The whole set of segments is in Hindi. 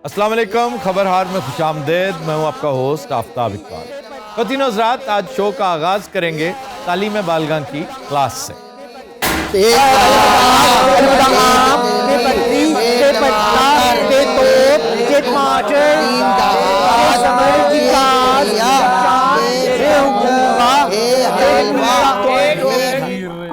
अस्सलाम वालेकुम, खबरहार में खुशामदेद। मैं हूं आपका होस्ट आफ्ताब इकबाल। ख़वातीन और हज़रात, आज शो का आगाज़ करेंगे तालीम बालिगा की क्लास से।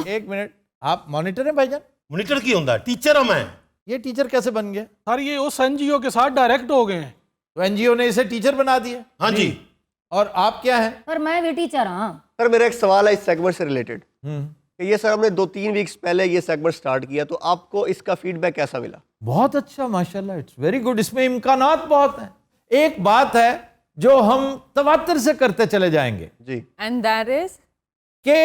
एक मिनट, आप मॉनिटर हैं भाईजान? मॉनिटर की होता है, टीचर हूं मैं। ये टीचर कैसे बन गया? सर ये उस एनजीओ के साथ डायरेक्ट हो गए हैं। तो एनजीओ ने इसे टीचर बना दिया? हाँ जी। और आप क्या हैं? सर मैं भी टीचर हाँ। सर मेरा एक सवाल है इस सेगमेंट से रिलेटेड कि ये सर हमने 2-3 वीक्स पहले ये सेगमेंट स्टार्ट किया, तो आपको इसका फीडबैक कैसा मिला? बहुत अच्छा, माशाल्लाह, इट्स वेरी गुड। इसमें इम्कानात बहुत हैं। एक बात है जो हम तवातर से करते चले जाएंगे जी, एंड दैट इज कि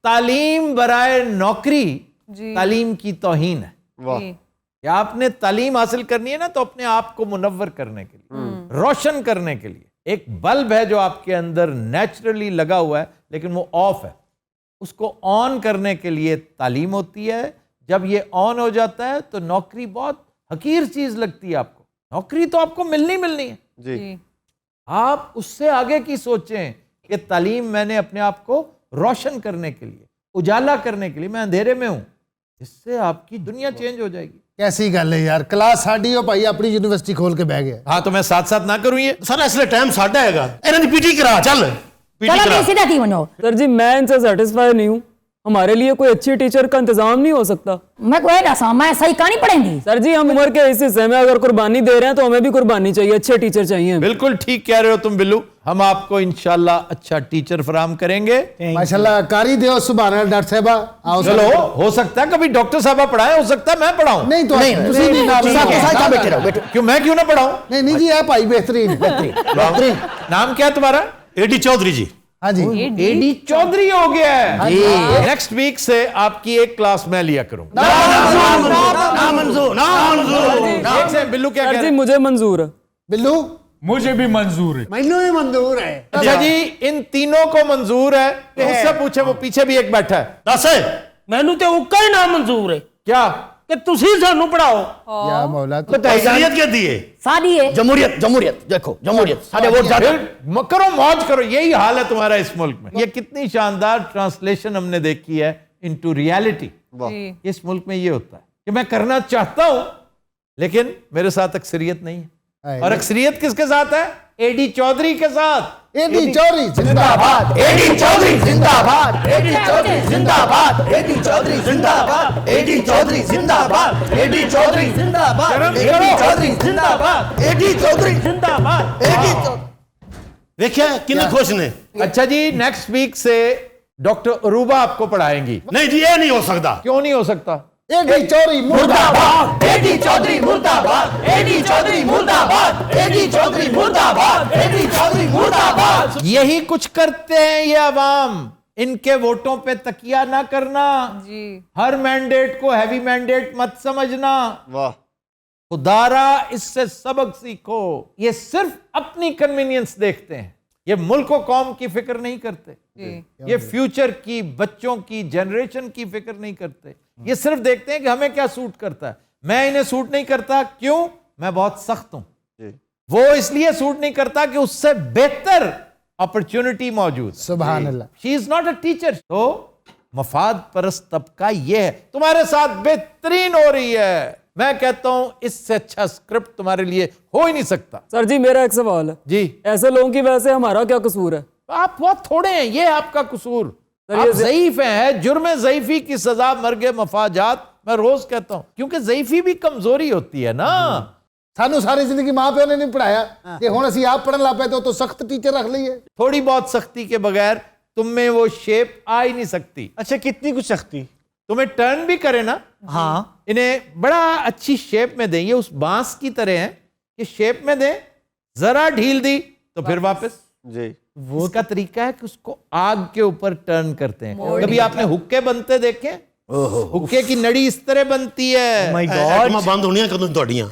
तालीम बराए नौकरी जी तालीम की तौहीन है। वाह। या आपने तालीम हासिल करनी है ना, तो अपने आप को मुनव्वर करने के लिए, रोशन करने के लिए, एक बल्ब है जो आपके अंदर नेचुरली लगा हुआ है लेकिन वो ऑफ है, उसको ऑन करने के लिए तालीम होती है। जब ये ऑन हो जाता है तो नौकरी बहुत हकीर चीज लगती है आपको। नौकरी तो आपको मिलनी है जी, जी आप उससे आगे की सोचें कि तालीम मैंने अपने आप को रोशन करने के लिए, उजाला करने के लिए, मैं अंधेरे में हूं, इससे आपकी दुनिया चेंज हो जाएगी। कैसी गल है यार, क्लास साडी हो भाई अपनी यूनिवर्सिटी खोल के बह गया। हाँ, तो मैं साथ साथ ना करूं ये? सर इसलिए टाइम साढ़ा हैगा, इन्होंने पीटी करा, चल पीटी चलो करा। भी सीधा की बनो। सर जी मैं इनसे सेटिस्फाई नहीं हूँ। हमारे लिए कोई अच्छी टीचर का इंतजाम नहीं हो सकता? मैं कोई ऐसा मैं सही कहानी पढ़ेंगी। सर जी हम उम्र के इस हिस्से में अगर कुर्बानी दे रहे हैं तो हमें भी कुर्बानी चाहिए, अच्छे टीचर चाहिए। बिल्कुल ठीक कह रहे हो तुम बिल्लू। हम आपको इंशाल्लाह अच्छा टीचर फराम करेंगे। माशाल्लाह, कारी देओ सुभान अल्लाह। डॉक्टर साहबा आओ। चलो, हो सकता है कभी डॉक्टर साहबा पढ़ाए, हो सकता है मैं पढ़ाऊं। नहीं तो तुसी नहीं ना बैठे रहो। क्यों, मैं क्यों ना पढ़ाऊं? नहीं जी, है भाई बेहतरीन बेहतरीन। नाम क्या है तुम्हारा? एडी चौधरी जी। हाँ जी, एडी चौधरी हो गया है। नेक्स्ट वीक से आपकी एक क्लास मैं लिया करूंगा। एक से बिल्लू क्या कह सर रहे जी हैं? मुझे मंजूर है। बिल्लू मुझे भी मंजूर है। मैनू भी मंजूर है। अच्छा जी, इन तीनों को मंजूर है तो उससे पूछे, वो पीछे भी एक बैठा है। दस मैनू ते उक्का ही ना मंजूर है क्या? कि तुसी सानू पढ़ाओ। या मौला तो अक्सरियत क्या दी है? शादी है। जमहूरियत देखो, जमहूरियत साढ़े वोट ज्यादा। फिर करो, मौज करो, यही हाल है तुम्हारा इस मुल्क में। ये कितनी शानदार ट्रांसलेशन हमने देखी है इनटू रियलिटी। जी इस मुल्क में ये होता है कि मैं करना चाहता हूं लेकिन मेरे साथ अक्सरियत नहीं है। और अक्सरियत किसके साथ है? एडी चौधरी के साथ। एडी चौधरी जिंदाबाद, एडी चौधरी जिंदाबाद, एडी चौधरी जिंदाबाद, एडी चौधरी जिंदाबाद, एडी चौधरी जिंदाबाद, एडी चौधरी जिंदाबाद, एडी चौधरी जिंदाबाद, एडी चौधरी जिंदाबाद, एडी चौधरी। देखिए किन्ने खुश ने। अच्छा जी, नेक्स्ट वीक से डॉक्टर अरूबा आपको पढ़ाएंगी। नहीं जी, ये नहीं हो सकता। क्यों नहीं हो सकता? एडी चौधरी मुर्दाबाद, एडी चौधरी मुर्दाबाद, एडी चौधरी मुर्दाबाद, एडी चौधरी मुर्दाबाद, एडी चौधरी मुर्दाबाद। यही कुछ करते हैं ये अवाम। इनके वोटों पे तकिया ना करना। जी हर मैंडेट को हैवी मैंडेट मत समझना। वाह। खुदारा इससे सबक सीखो। ये सिर्फ अपनी कन्वीनियंस देखते हैं, ये मुल्क और कौम की फिक्र नहीं करते। जी ये फ्यूचर की, बच्चों की, जनरेशन की फिक्र नहीं करते। ये सिर्फ देखते हैं कि हमें क्या सूट करता है। मैं इन्हें सूट नहीं करता, क्यों? मैं बहुत सख्त हूं। वो इसलिए सूट नहीं करता कि उससे बेहतर अपॉर्चुनिटी मौजूद। सुभान अल्लाह। She is not a teacher. तो मफाद परस्त तबका ये है, तुम्हारे साथ बेहतरीन हो रही है। मैं कहता हूं इससे अच्छा स्क्रिप्ट तुम्हारे लिए हो ही नहीं सकता। सर जी मेरा एक सवाल है। जी, ऐसे लोगों की वजह से हमारा क्या कसूर है? आप बहुत थोड़े हैं, ये आपका कसूर। सर, आप ये ज़ईफ हैं। जुर्म ज़ईफी की सजा मर्गे मफाजात, मैं रोज कहता हूं, क्योंकि ज़ईफी भी कमजोरी होती है ना। सानू सारी जिंदगी मां प्यो ने नहीं पढ़ाया ते हुण असीं आप पढ़न लग पे तो सख्त टीचर रख लईए। थोड़ी बहुत सख्ती के बगैर तुम में वो शेप आ ही नहीं सकती। अच्छा कितनी कुछ सख्ती? तुम्हें टर्न भी करे ना, हाँ इन्हें बड़ा अच्छी शेप में दें। ये उस बांस की तरह है कि शेप में दें, जरा ढील दी तो फिर वापस। जी, वो का तरीका है कि उसको आग के ऊपर टर्न करते हैं। कभी आपने हुक्के बनते देखे? हुक्के की नड़ी इस तरह बनती है। माय आइटमां गॉड। बंद होनी कदों तोड़ियां।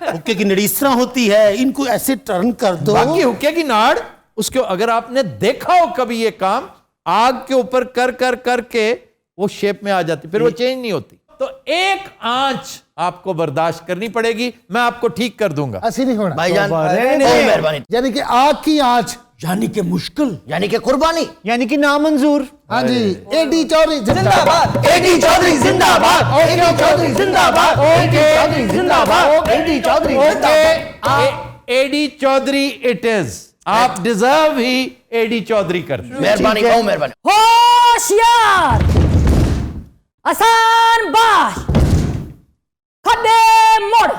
हुक्के की नड़ी इस तरह होती है, इनको ऐसे टर्न कर दो। बाकी हुक्के की नाड़, उसके अगर आपने देखा हो कभी ये काम, आग के ऊपर कर कर करके वो शेप में आ जाती, फिर वो चेंज नहीं होती। तो एक आंच आपको बर्दाश्त करनी पड़ेगी, मैं आपको ठीक कर दूंगा। ऐसी नहीं होना भाईजान बहुत मेहरबानी। यानी कि आग की आंच, यानी कि मुश्किल, यानी कि कुर्बानी, यानी कि नामंजूर। हाँ जी। एडी चौधरी जिंदाबाद, एडी चौधरी जिंदाबाद, एडी चौधरी जिंदाबाद, एडी चौधरी जिंदाबाद, एडी चौधरी जिंदाबाद। एडी चौधरी इट इज, आप डिजर्व ही एडी चौधरी कर दें। मेहरबानी, बहुत मेहरबानी। होशियार, आसान बाश, खब्बे मोड़,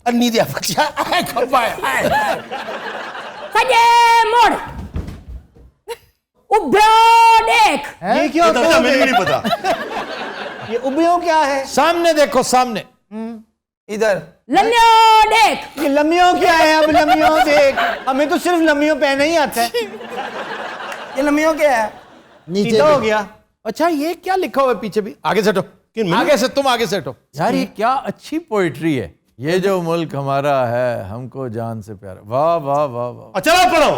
अन्नी दिया बच्चा सजे मोड़, उब्रा देख। ये क्या होता है? मुझे नहीं पता। ये उबियों क्या है? सामने देखो, सामने इधर लम्यो देख। ये लम्बियों क्या है? अब लम्बियों देख, हमें तो सिर्फ लम्बियों पहना ही आता है। ये लम्बियों क्या है? नीचे सीधा हो गया। अच्छा ये क्या लिखा हुआ है पीछे भी? आगे से हटो, आगे से, तुम आगे से हटो यार। ये क्या अच्छी पोइट्री है। ये जो मुल्क हमारा है हमको जान से प्यारा। वाह वाह वाह वाह। चलो पढ़ो।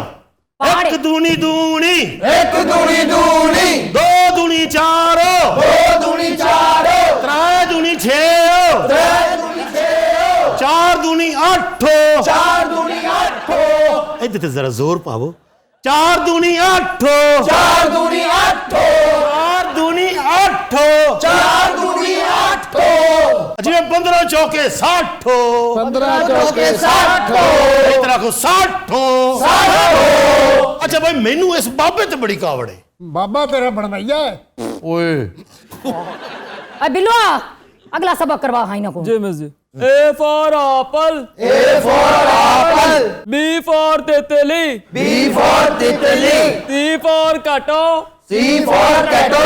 पहाड़ी। एक दूनी दूनी, एक दूनी दूनी, दो दूनी चारो, दो दूनी चारो, त्रै दूनी छो, त्रै दूनी छो, चार दूनी आठो, चार दूनी आठो, इधर तो जरा जोर पावो। चार दूनी आठो, चार दूनी आठो, चार दूनी आठो, चार दूनी आठो, जिਵੇਂ 15 चौके 60, 15 चौके 60, इस तरह को 60। अच्छा भाई मैनू इस बाबे ते बड़ी कावड़ है। बाबा तेरा बनवाइया है। ओए अब बिलवा अगला सबक करवा हाई ना को। जी मिस जी। A for apple, A for apple, B for तितली, B for तितली, C for kato, C for catto,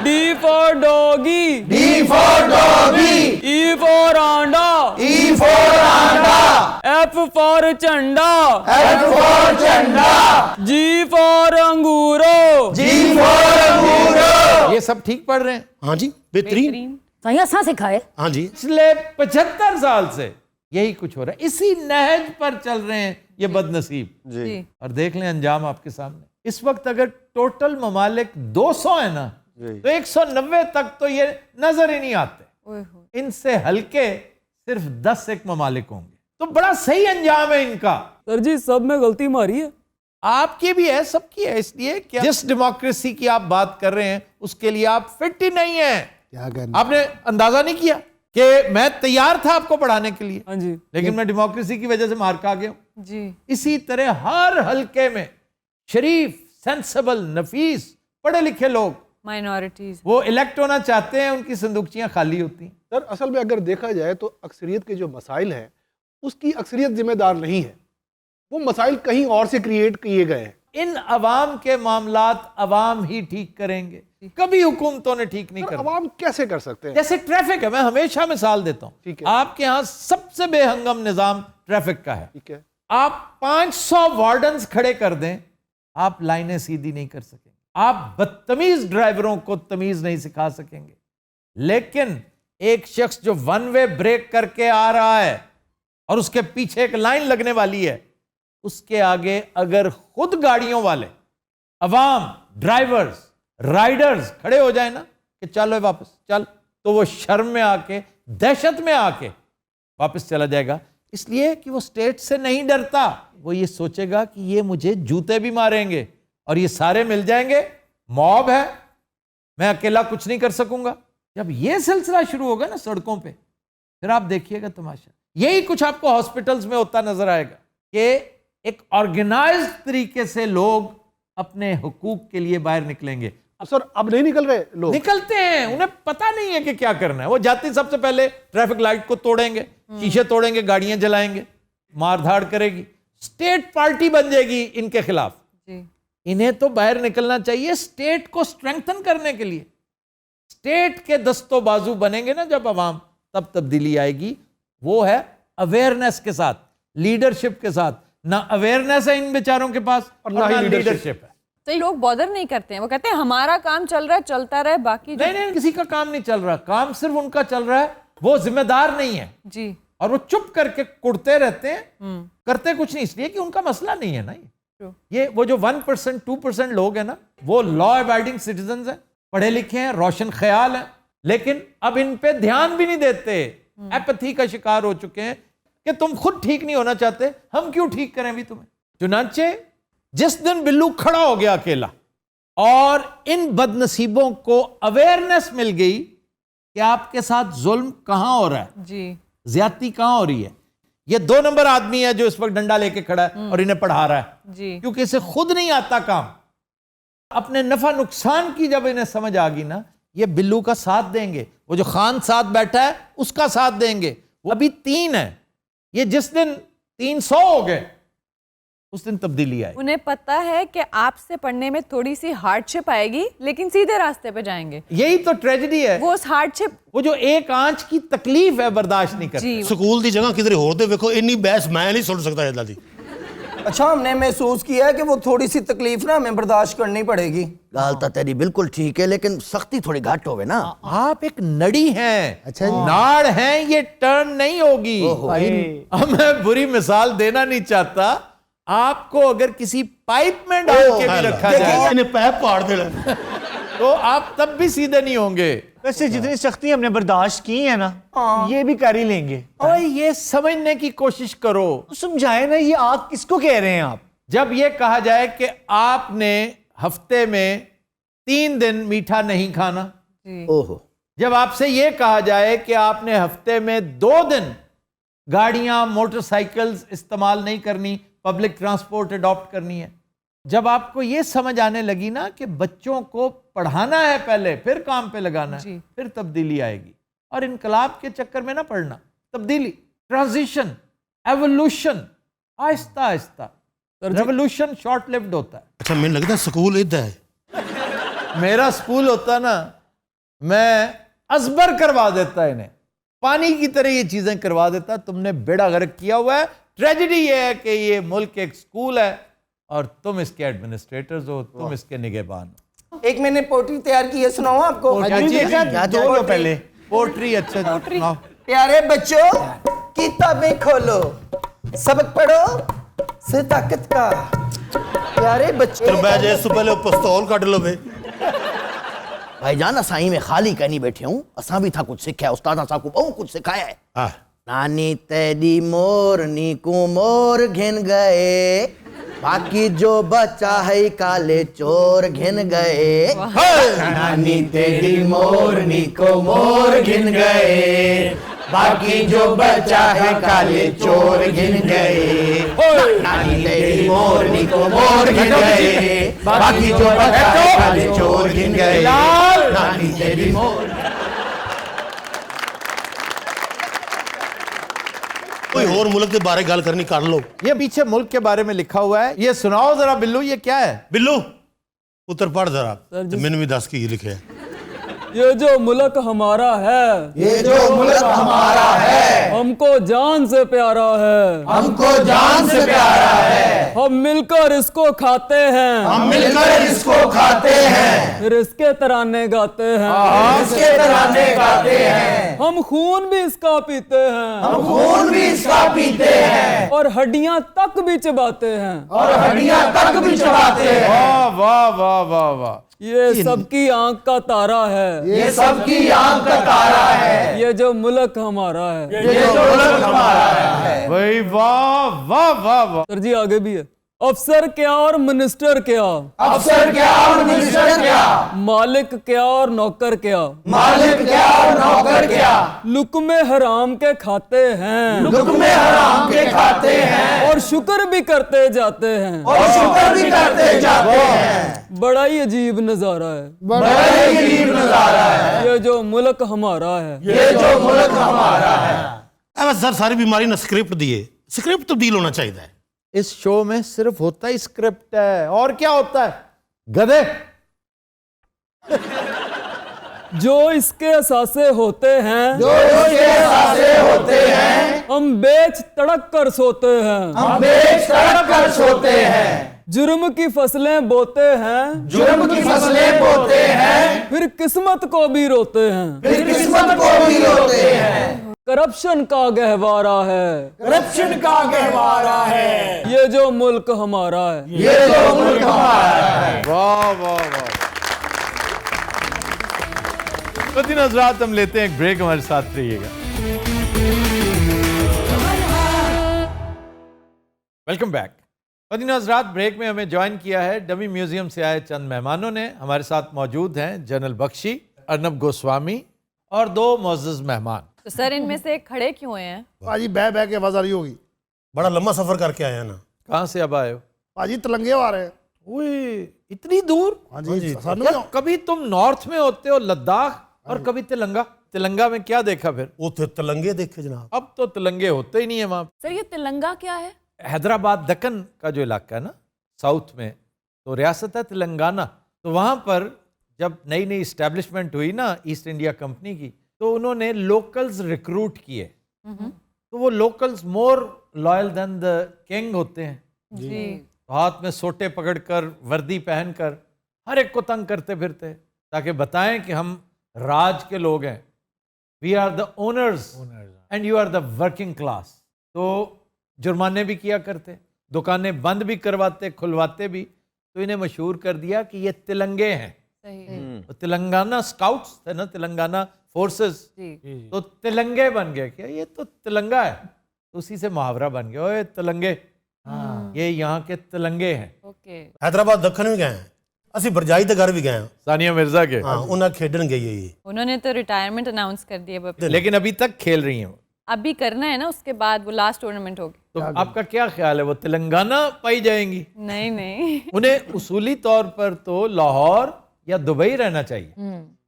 D for doggy, D for doggy, E for अंडा, E for अंडा, F for झंडा, F for झंडा, G for अंगूरो। G for अंगूरो। ये सब ठीक पढ़ रहे हैं? हाँ जी, बेहतरीन। सही असा सिखाए। हाँ जी। पिछले 75 साल से यही कुछ हो रहा है, इसी नहज पर चल रहे हैं ये बदनसीब जी। और देख लें अंजाम आपके सामने। इस वक्त अगर टोटल ममालिक 200 है ना, तो 190 तक तो ये नजर ही नहीं आते। इनसे हल्के सिर्फ 10 एक ममालिक होंगे, तो बड़ा सही अंजाम है इनका। सर जी सब में गलती मारी है। आपकी भी है, सबकी है। इसलिए कि जिस डेमोक्रेसी की आप बात कर रहे हैं उसके लिए आप फिट ही नहीं है। क्या करना? आपने अंदाजा नहीं किया कि मैं तैयार था आपको पढ़ाने के लिए, हाँ जी। लेकिन मैं डेमोक्रेसी की वजह से मार खा गया हूं। जी। इसी तरह हर हलके में शरीफ, सेंसेबल, नफीस, पढ़े लिखे लोग, माइनॉरिटीज, वो इलेक्ट होना चाहते हैं, उनकी संदूकचियां खाली होती हैं। सर असल में अगर देखा जाए तो अक्सरियत के जो मसाइल हैं उसकी अक्सरियत जिम्मेदार नहीं है, वो मसाइल कहीं और से क्रिएट किए गए हैं। इन अवाम के मामलात अवाम ही ठीक करेंगे, कभी हुकूमतों ने ठीक नहीं सर, करना। अवाम कैसे कर सकते हैं? जैसे ट्रैफिक है, मैं हमेशा मिसाल देता हूं। ठीक है। आपके यहां सबसे बेहंगम निजाम ट्रैफिक का है। ठीक है। आप 500 वार्डन्स खड़े कर दें, आप लाइनें सीधी नहीं कर सकेंगे। आप बदतमीज ड्राइवरों को तमीज नहीं सिखा सकेंगे। लेकिन एक शख्स जो वन वे ब्रेक करके आ रहा है और उसके पीछे एक लाइन लगने वाली है, उसके आगे अगर खुद गाड़ियों वाले, अवाम, ड्राइवर्स, राइडर्स खड़े हो जाए ना कि चलो वापस चल, तो वो शर्म में आके, दहशत में आके वापस चला जाएगा। इसलिए कि वो स्टेट से नहीं डरता, वो ये सोचेगा कि ये मुझे जूते भी मारेंगे और ये सारे मिल जाएंगे, मॉब है, मैं अकेला कुछ नहीं कर सकूंगा। जब ये सिलसिला शुरू होगा ना सड़कों पे, फिर आप देखिएगा तमाशा। यही कुछ आपको हॉस्पिटल्स में होता नजर आएगा कि एक ऑर्गेनाइज्ड तरीके से लोग अपने हुकूक के लिए बाहर निकलेंगे। सर अब नहीं निकल रहे लोग? निकलते हैं, उन्हें पता नहीं है कि क्या करना है। वो जाते ही सबसे पहले ट्रैफिक लाइट को तोड़ेंगे, शीशे तोड़ेंगे, गाड़ियां जलाएंगे, मारधाड़ करेगी, स्टेट पार्टी बन जाएगी इनके खिलाफ। इन्हें तो बाहर निकलना चाहिए स्टेट को स्ट्रेंथन करने के लिए। स्टेट के दस्तों बाजू बनेंगे ना जब अवाम, तब तब्दीली आएगी। वो है अवेयरनेस के साथ, लीडरशिप के साथ। ना अवेयरनेस है इन बेचारों के पास और ना ही लीडरशिप है। तो लोग बॉदर नहीं करते हैं, वो कहते हैं हमारा काम चल रहा है, चलता रहे, बाकी नहीं नहीं, किसी का काम नहीं चल रहा, काम सिर्फ उनका चल रहा है। वो जिम्मेदार नहीं है जी, और वो चुप करके कुड़ते रहते हैं, करते कुछ नहीं, इसलिए कि उनका मसला नहीं है ना। ये वो जो 1%, 2% लोग हैं ना, वो लॉ अबाइडिंग सिटीजन हैं, पढ़े लिखे हैं, रोशन ख्याल हैं, लेकिन अब इन पे ध्यान भी नहीं देते, एपैथी का शिकार हो चुके हैं कि तुम खुद ठीक नहीं होना चाहते, हम क्यों ठीक करें भी तुम्हें। चुनांचे जिस दिन बिल्लू खड़ा हो गया अकेला और इन बदनसीबों को अवेयरनेस मिल गई कि आपके साथ जुल्म कहां हो रहा है, जी, ज्यादती कहां हो रही है। ये 2 नंबर आदमी है जो इस वक्त डंडा लेके खड़ा है और इन्हें पढ़ा रहा है, जी, क्योंकि इसे खुद नहीं आता काम। अपने नफा नुकसान की जब इन्हें समझ आ गई ना, ये बिल्लू का साथ देंगे। वो जो खान साथ बैठा है उसका साथ देंगे। वो अभी 3 है, ये जिस दिन 300 हो गए उस दिन तब्दीली आई। उन्हें पता है कि आपसे पढ़ने में थोड़ी सी हार्डशिप आएगी, लेकिन सीधे रास्ते पे जाएंगे। यही तो ट्रेजेडी है, वो उस हार्डशिप, वो जो एक आंच की तकलीफ है बर्दाश्त नहीं करते। जी, ਸਕੂਲ ਦੀ ਜਗ੍ਹਾ ਕਿਧਰੇ ਹੋਰ ਦੇ ਵੇਖੋ, ਇੰਨੀ ਬਹਿਸ ਮੈਂ ਨਹੀਂ ਸੁਣ ਸਕਦਾ ਇਦਾਂ ਦੀ। अच्छा हमने महसूस किया है कि वो थोड़ी सी तकलीफ ना हमें बर्दाश्त करनी पड़ेगी। गाल तो तेरी बिल्कुल ठीक है, लेकिन सख्ती थोड़ी घाट होवे ना। आप एक नड़ी हैं, अच्छा जी। नाड़ हैं, ये टर्न नहीं होगी। अब मैं बुरी मिसाल देना नहीं चाहता, आपको अगर किसी पाइप में डाल के भी रखा जाए ਇਹਨੇ ਪੈਪ ਪਾੜ ਦੇਣਾ। तो आप तब भी सीधे नहीं होंगे। वैसे जितनी सख्ती हमने बर्दाश्त की है ना, ये भी कर ही लेंगे। और ये समझने की कोशिश करो, तो समझाए ना, ये आप किसको कह रहे हैं आप? जब ये कहा जाए कि आपने हफ्ते में 3 दिन मीठा नहीं खाना, जी, ओहो, जब आपसे ये कहा जाए कि आपने हफ्ते में 2 दिन गाड़ियां मोटरसाइकिल्स इस्तेमाल नहीं करनी, पब्लिक ट्रांसपोर्ट अडॉप्ट करनी है, जब आपको ये समझ आने लगी ना कि बच्चों को पढ़ाना है पहले, फिर काम पे लगाना है, जी, फिर तब्दीली आएगी। और इनकलाब के चक्कर में ना पड़ना, तब्दीली, transition, evolution, Aahista Aahista. Revolution short lived होता है। ਅੱਛਾ ਮੈਨੂੰ ਲੱਗਦਾ ਸਕੂਲ ਇਦਾਂ ਹੈ। मेरा स्कूल होता ना, मैं अजबर करवा देता इन्हें, पानी की तरह ये चीजें करवा देता। तुमने बेड़ा गर्क किया हुआ है। ट्रेजेडी ये है कि ये मुल्क एक स्कूल है और तुम इसके एडमिनिस्ट्रेटर्स हो, तुम इसके निगहबान हो। एक मैंने पोट्री तैयार की है, सुनाऊं आपको? बोलो पहले। पोट्री, अच्छा सुनाओ। प्यारे बच्चों, किताबें खोलो, सबक पढ़ो से ताकत का। प्यारे बच्चे, ਤਰਬੈ ਜੇ ਇਸ ਤੋਂ ਪਹਿਲੇ ਉਹ ਪਿਸਤੌਲ ਕੱਢ ਲਵੇ। भाईजान असाई में खाली कहनी बैठे हूँ, असा भी था कुछ सीखा, उस्ताद साहब को बहुत कुछ सिखाया है। ਹਾਂ नानी तेरी मोरनी को मोर घिन गए, बाकी जो बचा है काले चोर घिन गए। नानी तेरी मोरनी को मोर घिन गए, बाकी जो बचा है काले चोर घिन गए। नानी तेरी मोरनी को मोर घिन गए, बाकी जो बचा है काले चोर घिन गए। नानी तेरी मोर। कोई और मुल्क के बारे गल करनी कर लो। ये पीछे मुल्क के बारे में लिखा हुआ है, ये सुनाओ जरा बिल्लू, ये क्या है? बिल्लू उत्तर पढ़ जरा, मैंने भी 10 की लिखे है। ये जो मुल्क हमारा है, ये जो मुल्क हमारा है, हमको जान से प्यारा है, हमको जान से प्यारा है। हम मिलकर इसको खाते हैं, हम मिलकर इसको खाते हैं, फिर इसके तराने गाते हैं, इसके तराने गाते हैं। हम खून भी इसका पीते हैं, हम खून भी इसका पीते हैं, और हड्डियां तक भी चबाते हैं, और हड्डियां तक भी चबाते हैं। वाह वाह वाह वाह वाह। ये सबकी आंख का तारा है, ये सबकी आंख का तारा है, ये जो मुल्क हमारा है। ये जो मुल्क हमारा है। भाई वाह वाह वाह वाह। सर जी आगे भी है। अफसर क्या और मिनिस्टर क्या, अफसर क्या और मिनिस्टर क्या, मालिक क्या और नौकर क्या, मालिक क्या और नौकर क्या, लुक्मे हराम के खाते हैं, लुक्मे हराम के खाते हैं, और शुक्र भी करते जाते हैं, और शुक्र भी करते जाते हैं। बड़ा ही अजीब नजारा है, बड़ा ही अजीब नजारा है, ये जो मुल्क हमारा है। ये जो मुल्क हमारा है। अब सर सारी बीमारी ना स्क्रिप्ट दिए, स्क्रिप्ट तब्दील होना चाहिए। इस शो में सिर्फ होता ही स्क्रिप्ट है, और क्या होता है? गधे। जो इसके असासे होते हैं, जो इसके सासे होते हैं, हम बेच तड़क कर सोते हैं, हम बेच तड़क कर सोते हैं, जुर्म की फसलें बोते हैं, जुर्म की फसलें बोते हैं, फिर किस्मत को भी रोते हैं, फिर किस्मत को भी रोते हैं। करप्शन का गहवारा है, करप्शन का गहवारा है, ये जो मुल्क हमारा है। ये जो मुल्क हमारा है। वाह वाह वाह। ख़वातीन हज़रात, हम लेते हैं एक ब्रेक, हमारे साथ रहिएगा। Welcome back. ख़वातीन हज़रात, ब्रेक में हमें ज्वाइन किया है डमी म्यूजियम से आए चंद मेहमानों ने। हमारे साथ मौजूद हैं जनरल बख्शी, अर्नब गोस्वामी और दो मुअज़्ज़ज़ मेहमान। तो सर, इनमें से एक खड़े क्यों हैं? पाजी बह बह के आवाज आ रही होगी। बड़ा लंबा सफर करके आया ना। कहाँ से अब आए हो? पाजी तिलंगे आ रहे हैं। ओए, इतनी दूर? हाँ जी, सानू यार, कभी तुम नॉर्थ में होते हो लद्दाख और कभी तिलंगा। तिलंगा में क्या देखा फिर? उथे तिलंगे देखे जनाब। अब तो तिलंगे होते ही नहीं है वहां। सर, ये तिलंगा क्या है? हैदराबाद दक्कन का जो इलाका है ना साउथ में, तो रियासत है तेलंगाना। तो वहां पर जब नई नई इस्टेब्लिशमेंट हुई ना ईस्ट इंडिया कंपनी की, तो उन्होंने लोकल्स रिक्रूट किए। तो वो locals more loyal than the king होते हैं जी। हाथ में सोटे पकड़कर, वर्दी पहनकर हर एक को तंग करते फिरते, ताकि बताएं कि हम राज के लोग हैं। We are the owners and you are the working class. तो जुर्माने भी किया करते, दुकानें बंद भी करवाते, खुलवाते भी। तो इन्हें मशहूर कर दिया कि ये तिलंगे हैं। सही। तो तेलंगाना स्काउट्स थे ना, तेलंगाना फोर्सेस, तो तिलंगे बन गए। क्या ये तो तिलंगा है, तो उसी से मुहावरा बन गया, ओए तिलंगे, ये यहाँ के तिलंगे हैं। ओके। हैदराबाद दखन भी गए हैं, ਅਸੀਂ बरजाई के घर भी गए हैं। सानिया मिर्जा के। हाँ, उन्हें खेडन गई है ये। उन्होंने तो रिटायरमेंट अनाउंस कर दिया, लेकिन अभी तक खेल रही हैं। अभी करना है ना, उसके बाद वो लास्ट टूर्नामेंट होगी। तो आपका क्या ख्याल है, वो तेलंगाना पाई जाएंगी? नहीं नहीं, उन्हें उसूली तौर पर तो लाहौर या दुबई रहना चाहिए।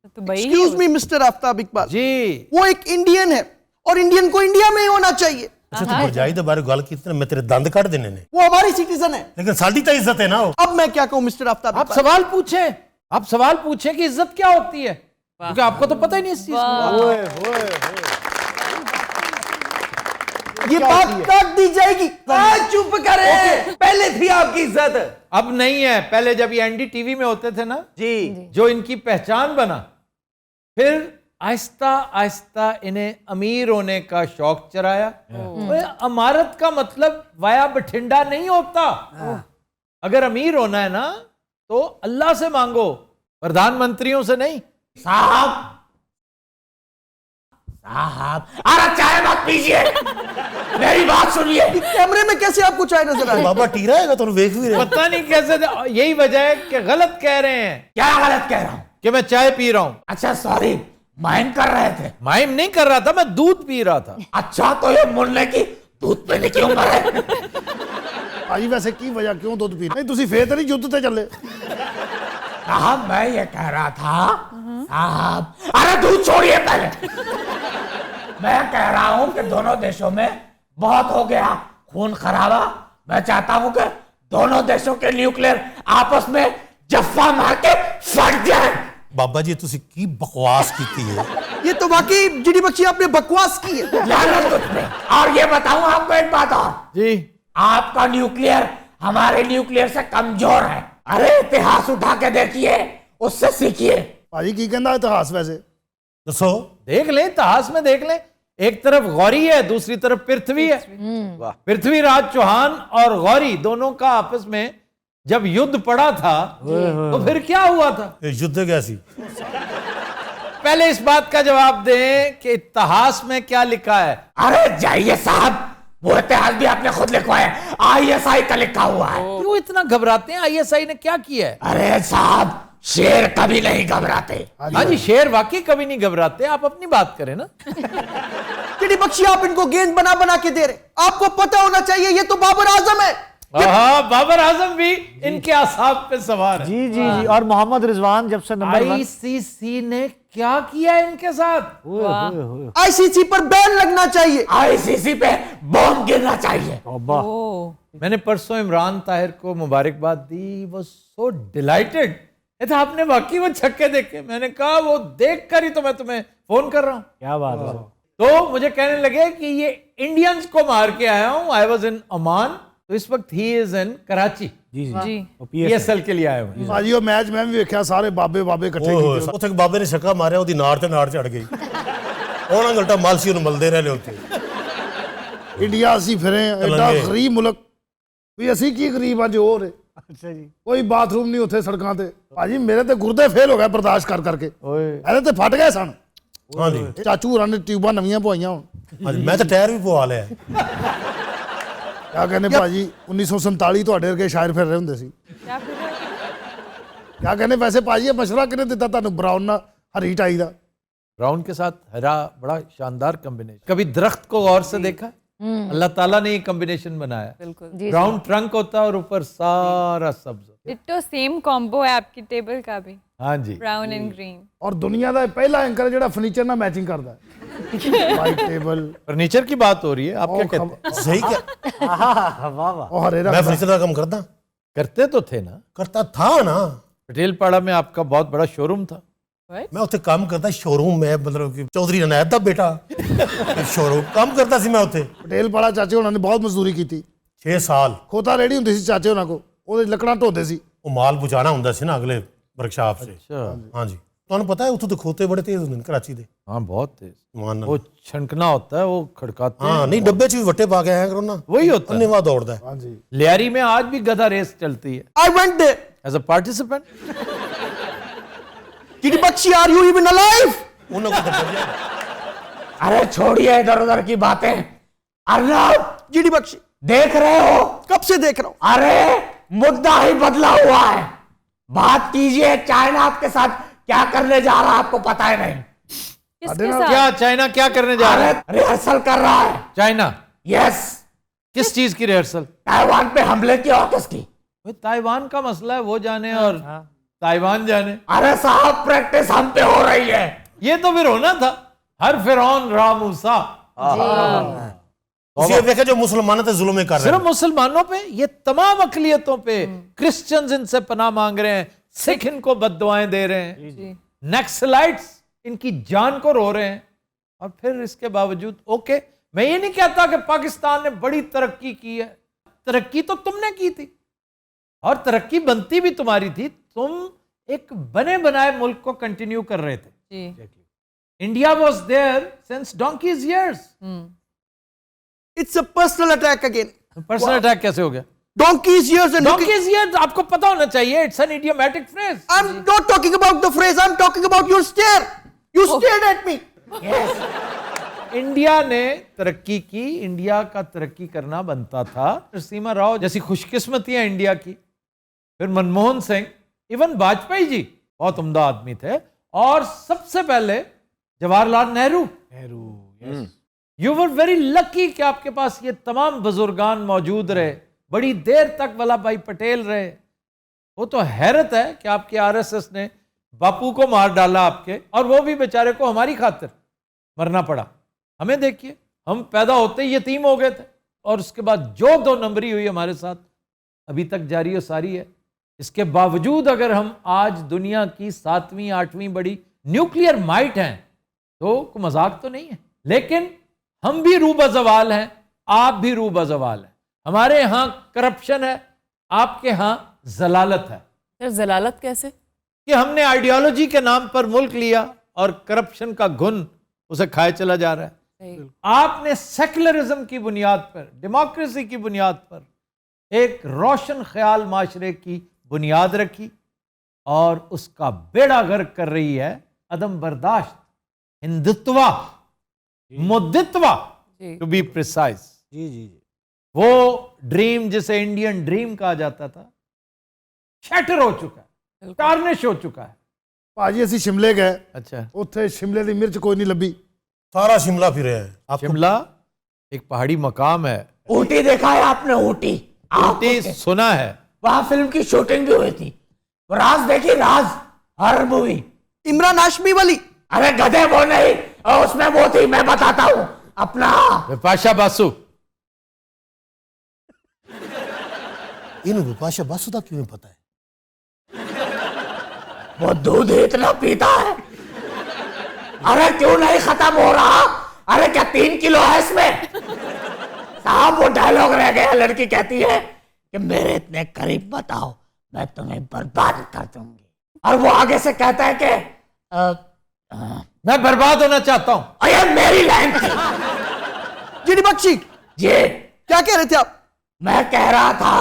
तो भाई excuse me mister Aftab Iqbal ji. वो एक इंडियन है और इंडियन को इंडिया में ही होना चाहिए। अच्छा, तो बरजाई के बारे गल की मैं तेरे दंद काट देने ने। वो हमारी सिटीजन है। लेकिन साडी तो इज्जत है ना। वो अब मैं क्या कहूँ मिस्टर आफ्ताब आप इकबाल? सवाल पूछे, आप सवाल पूछे कि इज्जत क्या होती है, क्योंकि आपको तो पता ही नहीं इस चीज को। ये बात काट दी जाएगी। चुप करें, पहले थी आपकी इज्जत। अब नहीं है, पहले जब ये एनडीटीवी में होते थे ना जी, जो इनकी पहचान बना, फिर आहिस्ता आहिस्ता इन्हें अमीर होने का शौक चराया। अमारत का मतलब वाया बठिंडा नहीं होता। अगर अमीर होना है ना तो अल्लाह से मांगो, प्रधानमंत्रियों से नहीं। साहब अरे चाय मत पीजिए, मेरी बात सुनिए। कैमरे में कैसे आपको चाय नजर आ रही है? बाबा टीरा है तुम वेख भी रहे। पता नहीं कैसे, यही वजह है कि गलत कह रहे हैं क्या गलत कह रहा हूँ? कि मैं चाय पी रहा हूं। अच्छा सॉरी, माइम कर रहे थे। माइम नहीं कर रहा था, मैं दूध पी रहा था। अच्छा, तो ये मुन्ने की दूध पीने की उम्र है? ਭਾਜੀ ਵੈਸੇ ਕੀ ਵਜ੍ਹਾ ਕਿਉਂ ਦੁੱਧ ਪੀ ਨਹੀਂ ਤੁਸੀਂ ਫੇਰ ਤਾਂ ਨਹੀਂ युद्ध ਤੇ ਚੱਲੇ? साहब मैं ये कह रहा था, साहब अरे दूध छोड़िए पहले। मैं कह रहा हूं कि दोनों देशों में बहुत हो गया खून खराबा। मैं चाहता हूं कि दोनों देशों के न्यूक्लियर आपस में जफ्फा मार के फट जाए। बाबा जी तुसी की बकवास की है। ये तो वाकई जीडी बख्शी आपने बकवास की है। लानत तुझ पे। और ये बताऊं आपको एक बात और, जी, आपका न्यूक्लियर हमारे न्यूक्लियर से कमजोर है। अरे इतिहास उठा के देखिए, उससे सीखिए। ਭਾਜੀ ਕੀ ਕਹਿੰਦਾ ਇਤਿਹਾਸ ਵੈਸੇ? दसो। देख लें इतिहास में, देख लें। एक तरफ गौरी है, दूसरी तरफ पृथ्वी है। वाह। पृथ्वीराज चौहान और गौरी दोनों का आपस में जब युद्ध पड़ा था, तो फिर क्या हुआ था? युद्ध क्या सी? पहले इस बात का जवाब दें कि इतिहास में क्या लिखा है। अरे जाइए साहब, वो इतिहास भी आपने खुद लिखवाया है, ISI का लिखा हुआ है। क्यों इतना घबराते हैं? ISI ने क्या किया है? अरे साहब, शेर कभी नहीं घबराते। हाँ जी, शेर वाकई कभी नहीं घबराते। आप अपनी बात करें ना। जीडी बख्शी आप इनको गेंद बना बना के दे रहे, आपको पता होना चाहिए ये तो बाबर आजम है। हाँ, बाबर आजम भी इनके आसाब पे सवार है। जी जी जी। और मोहम्मद रिजवान जब से नंबर 1। ICC ने क्या किया इनके साथ? आईसीसी पर बैन लगना चाहिए। ICC पे बॉम्ब गिरना चाहिए। मैंने परसों इमरान ताहिर को मुबारकबाद दी। वो सो डिलाइटेड था, आपने वाकई वो छक्के देखे। मैंने कहा वो देखकर ही तो मैं तुम्हें फोन कर रहा हूँ। क्या बात है। तो मुझे कहने लगे कि ये इंडियंस को मार के आया हूँ। आई वॉज इन ओमान, तो इस वक्त he is in Karachi. Ji ji. PSL के लिए आया हूँ। ਭਾਜੀ ਉਹ ਮੈਚ ਮੈਂ ਵੀ ਵੇਖਿਆ, ਸਾਰੇ ਬਾਬੇ ਬਾਬੇ ਇਕੱਠੇ ਕੀਤੇ। ਉੱਥੇ ਬਾਬੇ ਨੇ ਛੱਕਾ ਮਾਰਿਆ, ਉਹਦੀ ਨਾੜ ਤੇ ਨਾੜ ਚੜ ਗਈ। ਉਹਨਾਂ ਘੰਟਾ ਮਾਲਸੀ ਨੂੰ ਮਿਲਦੇ ਰਹੇ ਉੱਥੇ। ਇੰਡੀਆ ਅਸੀਂ ਫਿਰੇ ਆਂ, ਐਡਾ ਗਰੀਬ ਮੁਲਕ ਵੀ ਅਸੀਂ ਕੀ ਗਰੀਬ ਆ ਜੋ ਹੋਰ ਹੈ। अच्छा जी। ਕੋਈ ਬਾਥਰੂਮ ਨਹੀਂ ਉੱਥੇ ਸੜਕਾਂ ਤੇ। ਭਾਜੀ ਮੇਰੇ ਤੇ ਗੁਰਦੇ ਫੇਲ ਹੋ ਗਏ ਬਰਦਾਸ਼ਤ ਕਰ ਕਰਕੇ। ਇਹਦੇ ਤੇ ਫਟ ਗਏ ਸਨ। हाँ जी ਚਾਚੂ ਹੋਰਾਂ ਨੇ ਟਿਊਬਾਂ ਨਵੀਆਂ ਪਵਾਈਆਂ ਹੁਣ हाँ जी मैं तो टायर भी पवा लिया ਕਿਆ ਕਹਿੰਦੇ ਭਾਜੀ 1947 ਤੁਹਾਡੇ ਵਰਗੇ ਸ਼ਾਇਰ ਫਿਰ ਰਹੇ ਹੁੰਦੇ ਸੀ क्या फिर रहे हो? ਕਿਆ ਕਹਿੰਦੇ ਵੈਸੇ ਭਾਜੀ ਇਹ ਮਸ਼ਵਰਾ ਕਿਹਨੇ ਦਿੱਤਾ ਤੁਹਾਨੂੰ ਬਰਾਊਨ ਨਾਲ ਹਰੀ ਟਾਈ ਦਾ ब्राउन के साथ हरा बड़ा शानदार कॉम्बिनेशन। कभी दरख्त को गौर से देखा? अल्लाह ताला ने ये कॉम्बिनेशन बनाया। बिल्कुल ब्राउन ट्रंक होता है और ऊपर सारा सब्ज। डिट्टो सेम कॉम्बो है आपकी टेबल का भी, हाँ जी, ब्राउन एंड ग्रीन। ਔਰ ਦੁਨੀਆ ਦਾ ਇਹ ਪਹਿਲਾ ਐਂਕਰ ਜਿਹੜਾ ਫਰਨੀਚਰ ਨਾਲ ਮੈਚਿੰਗ ਕਰਦਾ ਹੈ ਵਾਈਟ ਟੇਬਲ फर्नीचर की बात हो रही है, आप क्या कहते हैं? सही क्या ਉਹ ਹਰੇ ਰੰਗ मैं फर्नीचर का काम करता करते तो थे ना। करता था ना पटेल पाड़ा में आपका बहुत बड़ा शोरूम था। मैं उत्थे काम करता शोरूम में मतलब कि चौधरी अनायत दा बेटा शोरूम काम करता सी मैं उत्थे ਪਟੇਲ ਪਾੜਾ ਚਾਚੇ ਉਹਨਾਂ ਨੇ ਬਹੁਤ ਮਜ਼ਦੂਰੀ ਕੀਤੀ 6 ਸਾਲ ਖੋਤਾ ਰੇੜੀ ਹੁੰਦੀ ਸੀ ਚਾਚੇ ਉਹਨਾਂ ਕੋ ਉਹਦੇ ਲੱਕੜਾਂ ਢੋਦੇ ਸੀ ਉਹ ਮਾਲ ਪਹੁੰਚਾਣਾ ਹੁੰਦਾ ਸੀ ਨਾ ਅਗਲੇ ਵਰਕਸ਼ਾਪ ਸੇ अच्छा, हाँ जी ਤੁਹਾਨੂੰ ਪਤਾ ਹੈ ਉੱਥੋਂ ਦੇ ਖੋਤੇ ਬੜੇ ਤੇਜ਼ ਹੁੰਦੇ ਨੇ ਕਰਾਚੀ ਦੇ हाँ बहुत तेज। ਮਾਨ ਨਾਲ वो छनकना होता है, वो खड़काते हाँ हैं। नहीं डब्बे ਚ ਵੀ ਵੱਟੇ ਪਾ ਕੇ ਆਇਆ ਕਰੋ ਨਾ वही होता है। ਧੰਨਵਾਦ ਦੌੜਦਾ ਹੈ ਹਾਂਜੀ लियारी में आज भी गधा रेस चलती है। I went there. As a participant Didi Bakshi, are you even alive? ਉਹਨਾਂ ਕੋਲ ਤਾਂ ਵਧੀਆ अरे छोड़िए इधर उधर की बातें। अर्नब जीडी बख्शी, देख रहे हो? कब से देख रहा हूं। अरे मुद्दा ही बदला हुआ है। बात कीजिए, चाइना आपके साथ क्या करने जा रहा है आपको पता है नहीं? किसके साथ? क्या चाइना क्या करने जा रहा अरे है? रिहर्सल कर रहा है। चाइना यस, किस चीज की रिहर्सल? ताइवान पे हमले की और किसकी? ताइवान का मसला है, वो जाने और ताइवान जाने। अरे साहब प्रैक्टिस हम पे हो रही है। ये तो फिर होना था, हर फिरौन रा मूसा। ਤੁਸੀਂ ਇਹ ਵੇਖਿਆ ਜੋ ਮੁਸਲਮਾਨਾਂ ਤੇ ਜ਼ੁਲਮ ਕਰ ਰਹੇ सिर्फ मुसलमानों पे, ये तमाम अकलियतों पे क्रिश्चियंस इनसे पनाह मांग रहे हैं, सिख इनको बद्दुआएं दे रहे हैं, नक्सलाइट्स इनकी जान को रो रहे हैं। और फिर इसके बावजूद ओके, मैं ये नहीं कहता कि पाकिस्तान ने बड़ी तरक्की की है, तरक्की तो तुमने की थी और तरक्की बनती भी तुम्हारी थी। तुम एक बने बनाए मुल्क को कंटिन्यू कर रहे थे। जी। India was there since donkey's years. It's a personal attack again. Personal attack कैसे हो गया? Donkey's ears and donkey's years आपको पता होना चाहिए, it's an idiomatic phrase. I'm not talking about the phrase. I'm talking about your stare. You stared at me. India ने तरक्की की, इंडिया का तरक्की करना बनता था। नरसिम्हा राव जैसी खुशकिस्मतियां इंडिया की, फिर मनमोहन सिंह, इवन वाजपेयी जी बहुत उम्दा आदमी थे, और सबसे पहले Jawaharlal Nehru. You were very lucky कि आपके पास ये तमाम बुजुर्गान मौजूद रहे, बड़ी देर तक वल्लभ भाई पटेल रहे। वो तो हैरत है कि आपके आरएसएस ने बापू को मार डाला आपके, और वो भी बेचारे को हमारी खातिर मरना पड़ा। हमें देखिए, हम पैदा होते ही यतीम हो गए थे, और उसके बाद जो 2 नंबरी हुई हमारे साथ अभी तक जारी और सारी है। इसके बावजूद अगर हम आज दुनिया की 7वीं 8वीं बड़ी न्यूक्लियर माइट हैं तो कोई मजाक तो नहीं है। लेकिन हम भी रूबज़वाल हैं, आप भी रूबज़वाल हैं। हमारे यहाँ करप्शन है, आपके यहाँ जलालत है। फिर जलालत कैसे? कि हमने आइडियोलॉजी के नाम पर मुल्क लिया और करप्शन का घुन उसे खाए चला जा रहा है। आपने सेकुलरिज्म की बुनियाद पर, डेमोक्रेसी की बुनियाद पर एक रोशन ख्याल माशरे की बुनियाद रखी, और उसका बेड़ा गर्क कर रही है अदम बर्दाश्त, हिंदुत्वा, मुद्दित्वा, टू बी प्रिसाइज। जी जी जी। वो ड्रीम जिसे इंडियन ड्रीम कहा जाता था, शटर हो चुका है, टार्निश हो चुका है। ਭਾਜੀ ਅਸੀਂ ਸ਼ਿਮਲੇ ਗਏ, अच्छा, ਉੱਥੇ ਸ਼ਿਮਲੇ ਦੀ ਮਿਰਚ ਕੋਈ ਨਹੀਂ ਲੱਭੀ। सारा शिमला फिरे हैं आपको शिमला एक पहाड़ी मकाम है। ऊटी देखा है आपने? ऊटी ऊटी सुना है। वहां फिल्म की शूटिंग भी हुई थी। वो राज देखी, राज हॉरर मूवी। इमरान हाशमी वाली। अरे गधे वो नहीं, और उसमें वो थी, मैं बताता हूँ अपना। विपाशा बासु। इन्हें विपाशा बासु का क्यों नहीं पता है? वो दूध ही इतना पीता है। अरे क्यों नहीं खत्म हो रहा? अरे क्या 3 किलो है इसमें? साहब वो डायलॉग रह गया, लड़की कहती है कि मेरे इतने करीब मत आओ, मैं तुम्हें बर्बाद कर दूंगी। और वो आगे से कहता है कि मैं बर्बाद होना चाहता हूं। अरे मेरी लाइन थी। जीडी बख्शी, ये क्या कह रहे थे आप? मैं कह रहा था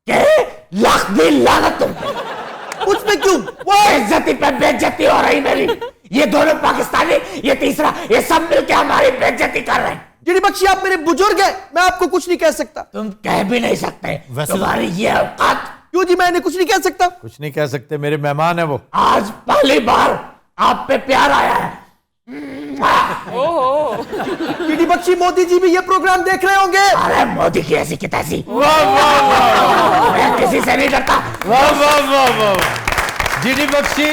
कि लाख दी लागत तुम पे। मुझ पे क्यों? वो इज्जती पे बेइज्जती हो रही मेरी। ये दोनों पाकिस्तानी, ये तीसरा, ये सब मिलके हमारी बेइज्जती कर रहे हैं। गिरी बख्शी आप मेरे बुजुर्ग हैं, मैं आपको कुछ नहीं कह सकता। तुम कह भी नहीं सकते, वैसे- तुम्हारी ये औकात। क्यों जी, मैंने कुछ नहीं कह सकता। कुछ नहीं कह सकते, मेरे मेहमान है वो। आज पहली बार आप पे प्यार आया है। गिरी बख्शी, मोदी जी भी ये प्रोग्राम देख रहे होंगे। अरे मोदी की ऐसी की तैसी, मैं किसी से नहीं डरता। वाह वाह वाह वाह, जीडी बख्शी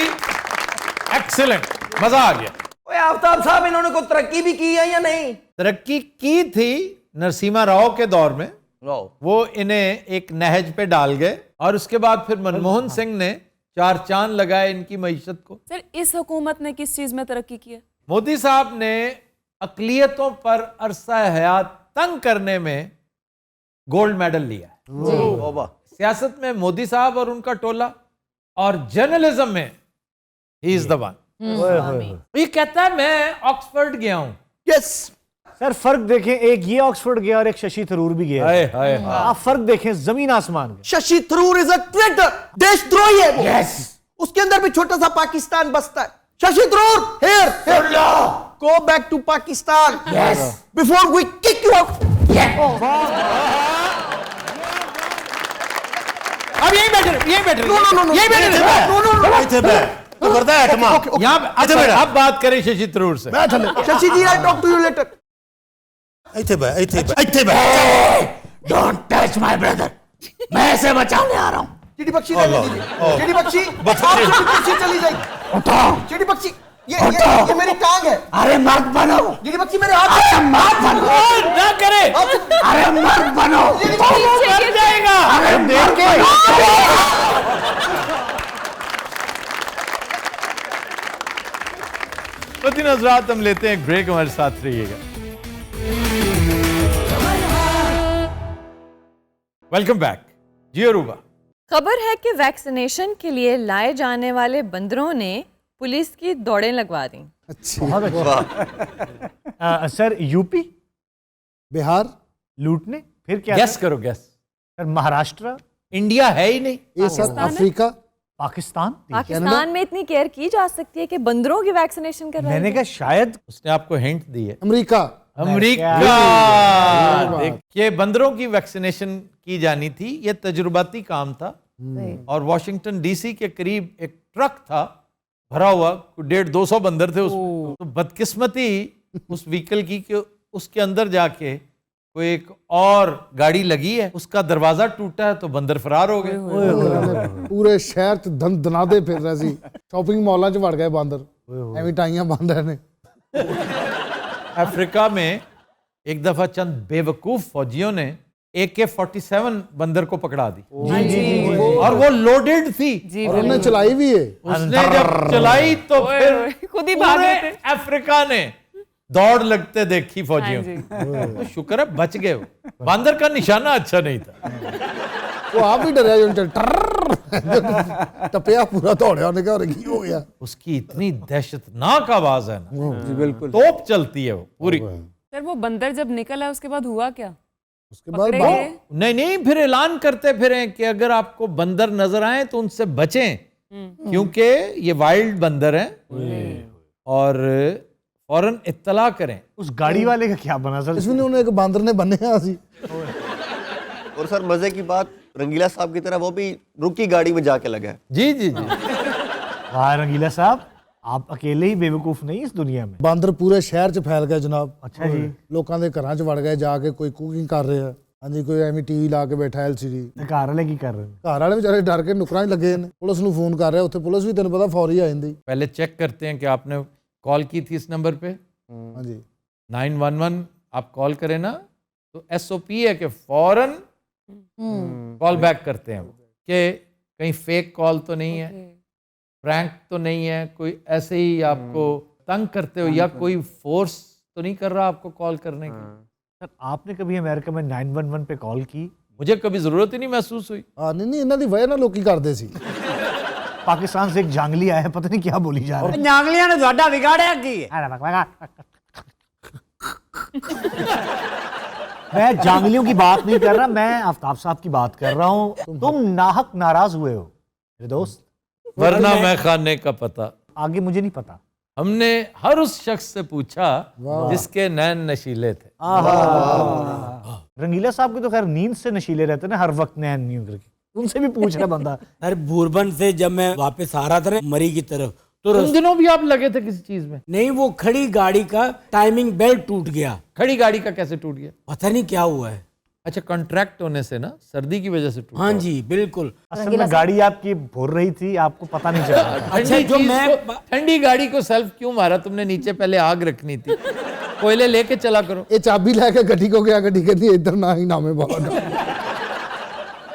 एक्सीलेंट, मजा आ गया। ओए आफ्ताब साहब, इन्होंने कोई तरक्की भी की है या नहीं? तरक्की की थी नरसिम्हा राव के दौर में, वो इन्हें एक नहज पे डाल गए और उसके बाद फिर मनमोहन सिंह ने 4 चांद लगाए इनकी मईशत को। सर इस हुकूमत ने किस चीज में तरक्की की है? मोदी साहब ने अकलियतों पर अरसा हयात तंग करने में गोल्ड मेडल लिया है। सियासत में मोदी साहब और उनका टोला, और जर्नलिज्म में ही इज द वन। ये कहता है मैं ऑक्सफोर्ड गया हूं। यस सर फर्क देखें, एक ये ऑक्सफोर्ड गया और एक शशि थरूर भी गया। हाय हाय हाय। आप फर्क देखें, जमीन आसमान का। Shashi Tharoor is a traitor, देशद्रोही है वो। यस, उसके अंदर भी छोटा सा पाकिस्तान बसता है। Shashi Tharoor, here go back to Pakistan. Yes, before we kick you out. अब यही बैठे, यही बैठे, नो नो नो यही बैठे। ਇੱਥੇ ਬੈ ਤੂੰ ਕਰਦਾ ਹੈ ਐਟਮਾ यहाँ अब बात करें शशि थरूर से। Shashi ji, I talk to you later. ਇੱਥੇ ਬੈ ਇੱਥੇ बੈ डोंट टच माय ब्रदर, मैं ऐसे बचाने आ रहा हूँ। चिड़ी बख्शी रहने दीजिए। चिड़ी बख्शी, बख्शी। आपकी कुर्सी चली जाएगी। उठो, चिड़ी बख्शी, ये मेरी टांग है। अरे मर्द बनो, चिड़ी बख्शी मेरे हाथ अरे मर्द बनो, ना करे, अरे मर्द बनो, मर जाएगा। अरे मर्द बनो। मदीन हज़रात, हम लेते हैं एक ब्रेक, हमारे साथ रहिएगा। वेलकम बैक जी। अरूबा, खबर है कि वैक्सीनेशन के लिए लाए जाने वाले बंदरों ने पुलिस की दौड़ें लगवा दी। सर यूपी बिहार, लूटने, फिर क्या? गेस करो, गेस। सर महाराष्ट्र, इंडिया है ही नहीं। ये सर अफ्रीका, पाकिस्तान। पाकिस्तान में इतनी केयर की जा सकती है कि बंदरों की वैक्सीनेशन कर रहे मैंने हैं। कहा शायद उसने आपको हिंट दी है। अमेरिका। अमेरिका। देखिए, बंदरों की वैक्सीनेशन की जानी थी, ये तजुर्बाती काम था। और वॉशिंगटन डीसी के करीब एक ट्रक था भरा हुआ, 150-200 बंदर थे उसमें। तो बदकिस्मती उस व्हीकल की कि उसके अंदर जाके कोई एक और गाड़ी लगी है, उसका दरवाजा टूटा है तो बंदर फरार हो गए। पूरे शहर च दनादे फिर रहे सी, शॉपिंग मॉलों च वड़ गए बांदर, एवं टाइयां बंद रहे ने। अफ्रीका में एक दफा चंद बेवकूफ फौजियों ने AK-47 बंदर को पकड़ा दी, और वो लोडेड थी। और उन्हें चलाई भी है। उसने जब चलाई तो फिर खुद ही भाग पूरे गए थे। अफ्रीका ने दौड़ लगते देखी फौजियों की। तो शुक्र है बच गए। वो बंदर का निशाना अच्छा नहीं था। वो आप भी डरे जो टपया पूरा दौड़या, उन्हें कहा की हो गया। उसकी इतनी दहशतनाक आवाज है ना, बिल्कुल तोप चलती है वो पूरी। सर वो बंदर जब निकला उसके बाद हुआ क्या? उसके बाद पकड़े गए? नहीं, फिर ऐलान करते फिरे कि अगर आपको बंदर नजर आए तो उनसे बचें, क्योंकि ये वाइल्ड बंदर हैं, और फौरन इत्तला करें। उस गाड़ी वाले का क्या बना सर? इसमें उन्हें एक बांदर ने बने सी। और सर मजे की बात, रंगीला साहब की तरह वो भी रुकी गाड़ी में जाके लगा है। जी जी जी। वाह रंगीला साहब, आप अकेले ही बेवकूफ नहीं इस दुनिया में। बांदर पूरे शहर च फैल गए जनाब। अच्छा जी। लोगों के घरां च वड़ गए जाके, कोई कुकिंग कर रहे हैं, हाँ जी, कोई एवं टीवी ला के बैठा LCD। घर वाले की कर रहे हैं? घर वाले बेचारे डर के नुकरां च लगे ने, पुलिस नूं फोन कर रहे, उत्थे पुलिस भी तेन पता फौरी आ जांदी। पहले चेक करते हैं कि आपने कॉल की थी इस नंबर पे। हाँ जी, 911 आप कॉल करें ना, तो SOP है कि फौरन कॉल बैक करते हैं कि कहीं फेक कॉल तो नहीं है, प्रैंक तो नहीं है, कोई ऐसे ही आपको तंग करते हो, या कोई फोर्स तो नहीं कर रहा आपको कॉल करने की। सर आपने कभी अमेरिका में 911 पे कॉल की? मुझे कभी जरूरत ही नहीं महसूस हुई। हाँ नहीं, इन्हां दी वजह नाल लोकी करदे सी। पाकिस्तान से एक जांगली आया है, पता नहीं क्या बोली जा रहा है। जांगलियां ने ਤੁਹਾਡਾ ਵਿਗਾੜਿਆ ਕੀ ਹੈ? मैं जांगलियों की बात नहीं कर रहा, मैं आफ्ताब साहब की बात कर रहा हूँ। तुम नाहक नाराज हुए हो मेरे दोस्त, वरना मैं खाने का पता। आगे मुझे नहीं पता। हमने हर उस शख्स से पूछा जिसके नैन नशीले थे। रंगीला साहब के तो खैर नींद से नशीले रहते ना, हर वक्त नैन नहीं करके, उनसे भी पूछ रहा बंदा। सर बूरबन से जब मैं वापस आ रहा था ना मरी की तरफ, तो उन दिनों भी आप लगे थे किसी चीज में? नहीं, वो खड़ी गाड़ी का टाइमिंग बेल्ट टूट गया। खड़ी गाड़ी का कैसे टूट गया? पता नहीं क्या हुआ है। अच्छा, कॉन्ट्रैक्ट होने से ना, सर्दी की वजह से टूटा। हाँ जी बिल्कुल। असल में गाड़ी आपकी भूर रही थी, आपको पता नहीं चला। अच्छा, जो मैं ठंडी गाड़ी को सेल्फ क्यों मारा तुमने? नीचे पहले आग रखनी थी, कोयले लेके चला करो। ये चाबी लेके गड्डी को गया, गड्डी कहती इधर ना ही नामे बहुत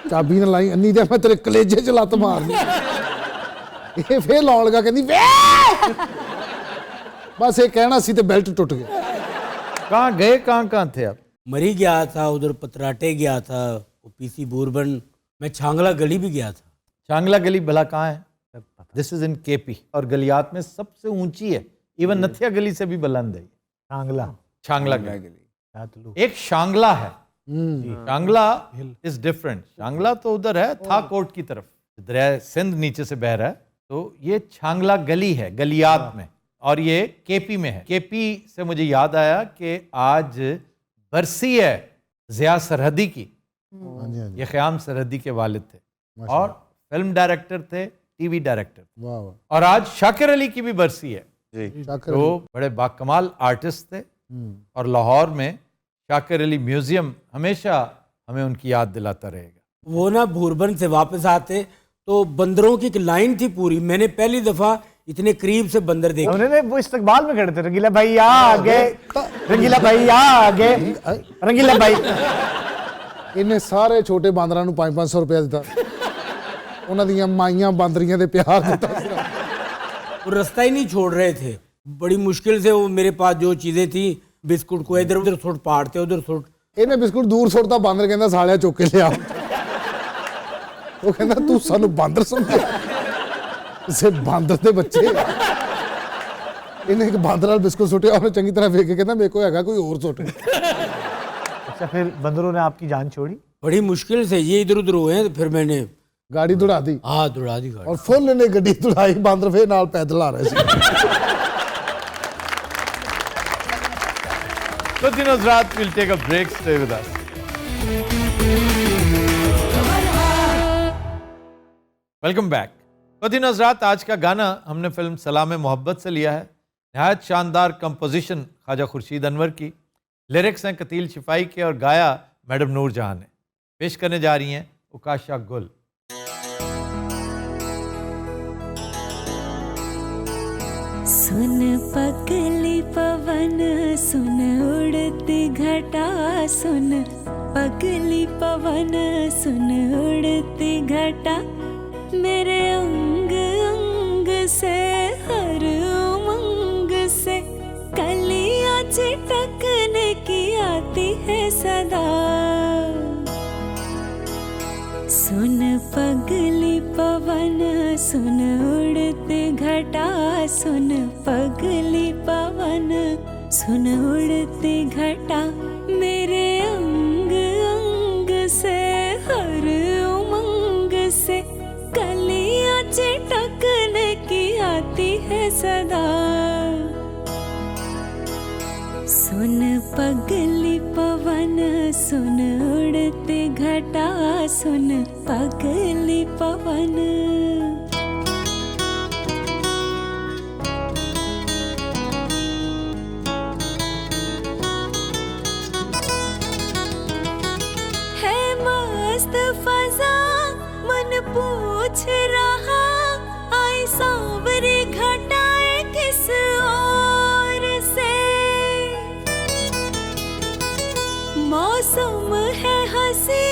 चाबी ना लाई अन्नी दे मैं तेरे कलेजे च लत मारनी। ये फिर लाउन लगा कहती वे बस ये कहना सी ते बेल्ट टूट गया। कहाँ गए, कहाँ थे आप? मरी गया था, उधर पतराटे गया था, पीसी बूरबन, मैं छांगला गली भी गया था। छांगला गली भला कहाँ है? दिस इज इन केपी, और गलियात में सबसे ऊंची है, इवन नथिया गली से भी बुलंद है। छांगला गली एक शांगला है। Shangla is different. शांगला तो उधर है था कोट की तरफ, दरिया सिंध नीचे से बह रहा है, तो ये छांगला गली है गलियात में, और ये केपी में है। केपी से मुझे याद आया कि आज बरसी है ज़िया सरहदी की। ये ख़याम सरहदी के वालिद थे और फिल्म डायरेक्टर थे, टीवी डायरेक्टर, और आज शाकिर अली की भी बरसी है। तो बड़े बाकमाल आर्टिस्ट थे, और लाहौर में शाकिर अली म्यूजियम हमेशा हमें उनकी याद दिलाता रहेगा। वो ना बूरबन से वापस आते तो बंदरों की एक लाइन थी पूरी। मैंने पहली दफा इतने करीब से बंदर देखे। उन्होंने वो इस्तकबाल में खड़े थे, रंगीला भाई आगे, रंगीला भाई आगे, रंगीला भाई। इन्हें सारे छोटे बांदरां नूं 500 रुपया दिता, उन्हां दियां माइयां बांदरियां दे प्यार दिता। वो रास्ता ही नहीं छोड़ रहे थे, बड़ी मुश्किल से वो मेरे पास जो चीजें थी, बिस्कुट को इधर उधर सुट पाड़ते, उधर सुट। इन्हें बिस्कुट दूर सुटता, बांदर कहंदा सालिया चुक के लिया। वो कहंदा तू सानू बांदर समझिया, इसे बांदर दे बच्चे। इन्हें एक बांदर नाल बिस्कुट सुटिया, उन्हें चंगी तरह वेख के कहंदा मेरे को हैगा कोई और सुट। अच्छा, फिर बंदरों ने आपकी जान छोड़ी? बड़ी मुश्किल से ये इधर उधर हुए, तो फिर मैंने गाड़ी दौड़ा दी। हाँ, दौड़ा दी गाड़ी, और फुल ने गड्डी दौड़ाई, बांदर फिर नाल पैदल आ रहे थे। Good evening, Hazrat. We'll take a break. Stay with us. Welcome back. Good evening, Hazrat. आज का गाना हमने फिल्म सलाम मोहब्बत से लिया है। नहायत शानदार कंपोजिशन ख्वाजा खुर्शीद अनवर की, लिरिक्स हैं कतील शिफाई के, और गाया मैडम नूर जहां ने। पेश करने जा रही हैं उकाशा गुल। सुन पगली पवन, सुन उड़ती घटा, सुन पगली पवन, सुन उड़ती घटा, मेरे अंग अंग से हर उमंग से कलियां चिटकने की आती है सदा। सुन पगली पवन, सुन उड़ती घटा, सुन पगली पवन, सुन उड़ती घटा, मेरे अंग अंग से हर उमंग से कलियां चिटकने की आती है सदा। सुन पगली पवन, सुन उड़ती घटा, सुन पगली पवन। है मस्त फजा मन पूछ रहा, आई सांवरी घटाए किस और से। मौसम है हंसी,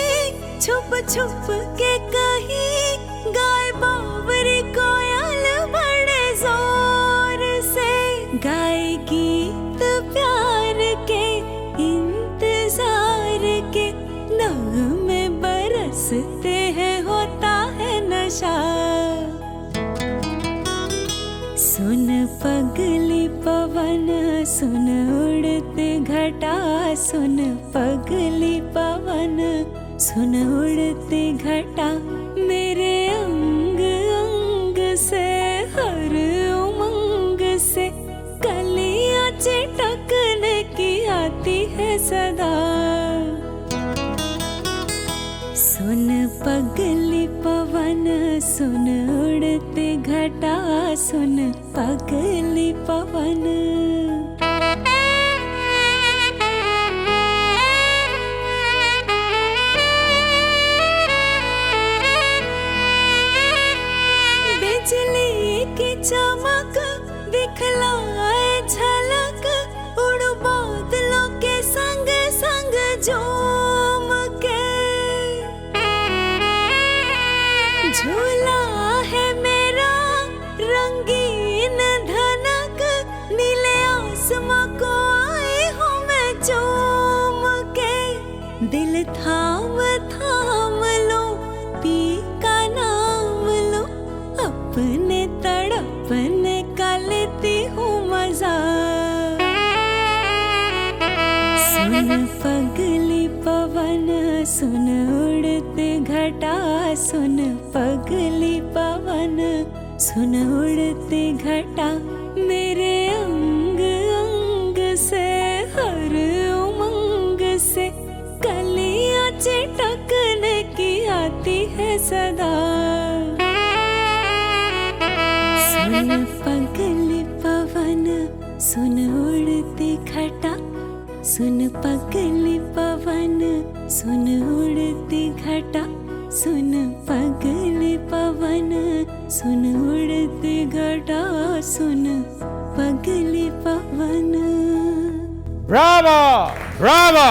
छुप छुप के कहीं गाय बावरी कोयल बड़े जोर से। गाय गीत प्यार के इंतजार के, नगमे बरसते हैं, होता है नशा। सुन पगली पवन, सुन उड़ती घटा, सुन पगली पवन, सुन उड़ती घटा, मेरे अंग अंग से हर उमंग से है सदा। सुन पगली पवन सुन उड़ते घटा सुन पगली पवन। बिजली की चमक दिखलाए झलक उड़ बादलों के संग संग झूम के। झूला है मेरा रंगीन धनक नीले आसमां को आई हूँ मैं चूम के। दिल थाम थाम लो पी का नाम लो अपने तड़पने का लेती हूँ मजा। सुन पगली पवन सुन उड़ते घटा सुन पगली पवन सुन उड़ते घटा। मेरे अंग अंग से हर उमंग से कलियां चिटकने की आती है सदा। सुन पगली पवन सुन उड़ती घटा सुन पगली पवन सुन उड़ती घटा सुन पगली पवन सुन उड़ती घटा सुन पगली पवन। Bravo Bravo.